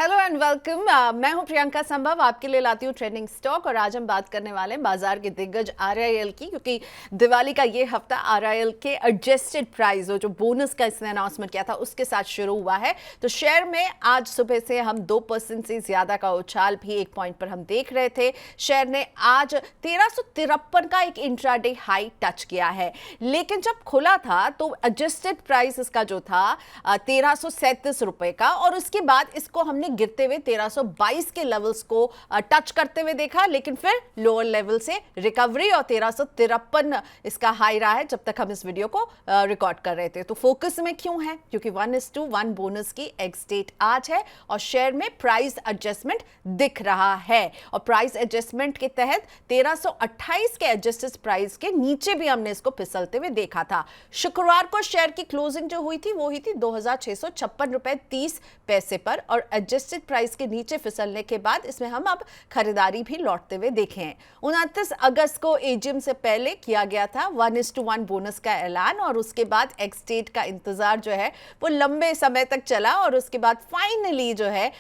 Hello and welcome. मैं हूं प्रियंका संभव, आपके लिए लाती हूं ट्रेंडिंग स्टॉक। और आज हम बात करने वाले हैं बाजार के दिग्गज आरआईएल की, क्योंकि दिवाली का ये हफ्ता आरआईएल के एडजस्टेड प्राइस जो बोनस का इसने अनाउंसमेंट किया था उसके साथ शुरू हुआ है। तो शेयर में आज सुबह से हम 2% से ज्यादा का उछाल भी एक पॉइंट पर हम देख रहे थे। शेयर ने आज 1353 का एक इंट्राडे हाई टच किया है, लेकिन जब खुला था तो एडजस्टेड प्राइस इसका जो था 1337 रुपए का, और उसके बाद इसको हमने गिरते हुए 1322 के लेवल्स को टच करते हुए देखा, लेकिन फिर लोअर लेवल से रिकवरी और 1353 इसका हाई रहा है जब तक हम इस वीडियो को रिकॉर्ड कर रहे थे। तो फोकस में क्यों है? क्योंकि 1:1 बोनस की एक्स डेट आज है और शेयर में प्राइस एडजस्टमेंट दिख रहा है। और प्राइस एडजस्टमेंट के तहत 1328 के एडजस्टेड प्राइस के नीचे भी हमने इसको फिसलते हुए देखा था। शुक्रवार को शेयर की क्लोजिंग जो हुई थी वो हुई थी 2656 रुपए 30 पैसे पर, और एडजस्टेड प्राइस के नीचे फिसलने के बाद इसमें हम अब खरीदारी भी लौटते हुए देखे हैं। 29 अगस्त को एजीएम से पहले किया गया था 1:1 बोनस का ऐलान, और उसके बाद एक्स डेट का इंतजार जो है वो लंबे समय तक चला, और उसके बाद फाइनली जो है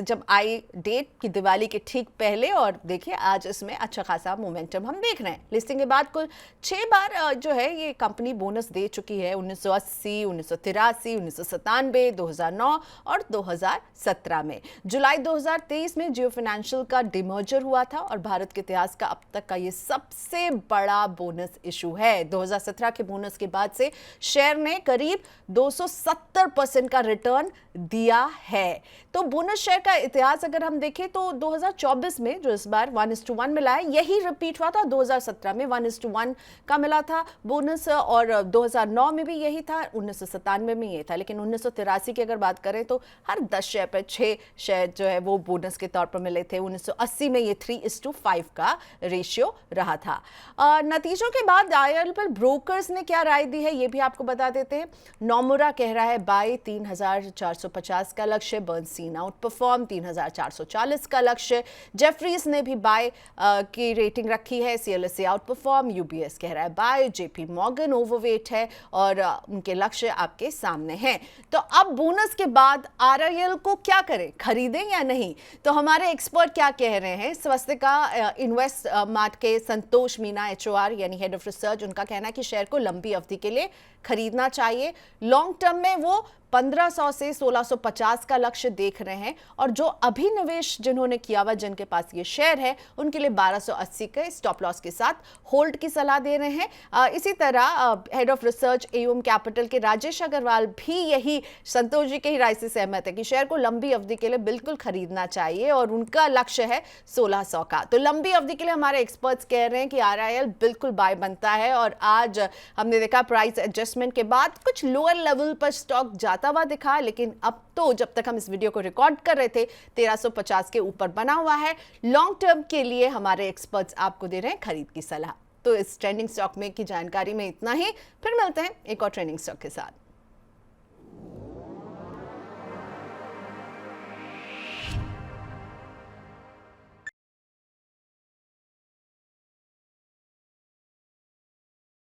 जब आई डेट की दिवाली के ठीक पहले, और देखिए आज इसमें अच्छा खासा मोमेंटम हम देख रहे हैं। लिस्टिंग के बाद कुल 6 बार जो है ये कंपनी बोनस दे चुकी है, 1980, 1983, 1997, 2009 और 2017 में। जुलाई 2023 में जियो फाइनेंशियल का डिमर्जर हुआ था और भारत के इतिहास का अब तक का ये सबसे बड़ा बोनस इशू है। 2017 के बोनस के बाद से शेयर ने करीब 270% का रिटर्न दिया है। तो बोनस शेयर का इतिहास अगर हम देखें तो 2024 में जो इस बार 1:1 मिला है, यही रिपीट हुआ था। 2017 में 1:1 का मिला था बोनस, और 2009 में भी यही था, 1997 में यही था। लेकिन 1983 की अगर बात करें तो हर 10 शेयर पर 6 शेयर जो है वो बोनस के तौर पर मिले थे। 1980 में ये 3:5 का रेशियो रहा था। नतीजों के बाद आईआईएल पर ब्रोकर्स ने क्या राय दी है ये भी आपको बता देते हैं। नोमुरा कह रहा है बाय 3450 का लक्ष्य, बर्नस्टीन आउट परफॉर्म 3440 का लक्ष्य, जेफरीज ने भी बाय की रेटिंग रखी है, सीएलएसए आउट परफॉर्म, यूबीएस कह रहा है बाय, जेपी मॉर्गन ओवरवेट है, और उनके लक्ष्य आपके सामने हैं। तो अब बोनस के बाद आरआईएल को क्या करें, खरीदें या नहीं? तो हमारे एक्सपर्ट क्या कह रहे हैं? स्वस्तिका इन्वेस्ट मार्ट के संतोष मीना एचओआर यानी हेड ऑफ रिसर्च, उनका कहना है कि शेयर को लंबी अवधि के लिए खरीदना चाहिए। लॉन्ग टर्म में वो 1500 से 1650 का लक्ष्य देख रहे हैं, और जो अभी निवेश जिन्होंने किया हुआ, जिनके पास ये शेयर है, उनके लिए 1280 के स्टॉप लॉस के साथ होल्ड की सलाह दे रहे हैं। इसी तरह head of research AUM capital के राजेश अग्रवाल भी यही संतोष जी के ही राय से सहमत है कि शेयर को लंबी अवधि के लिए बिल्कुल खरीदना चाहिए, और उनका लक्ष्य है 1600 का। तो लंबी अवधि के लिए हमारे एक्सपर्ट्स कह रहे हैं कि आरआईएल बिल्कुल बाय बनता है। और आज हमने देखा प्राइस एडजस्टमेंट के बाद कुछ लोअर लेवल पर स्टॉक जाता हुआ दिखा, लेकिन अब तो जब तक हम इस वीडियो को रिकॉर्ड कर रहे थे 1350 के ऊपर बना हुआ है। लॉन्ग टर्म के लिए हमारे एक्सपर्ट्स आपको दे रहे हैं खरीद की सलाह। तो इस ट्रेंडिंग स्टॉक में की जानकारी में इतना ही, फिर मिलते हैं एक और ट्रेंडिंग स्टॉक के साथ।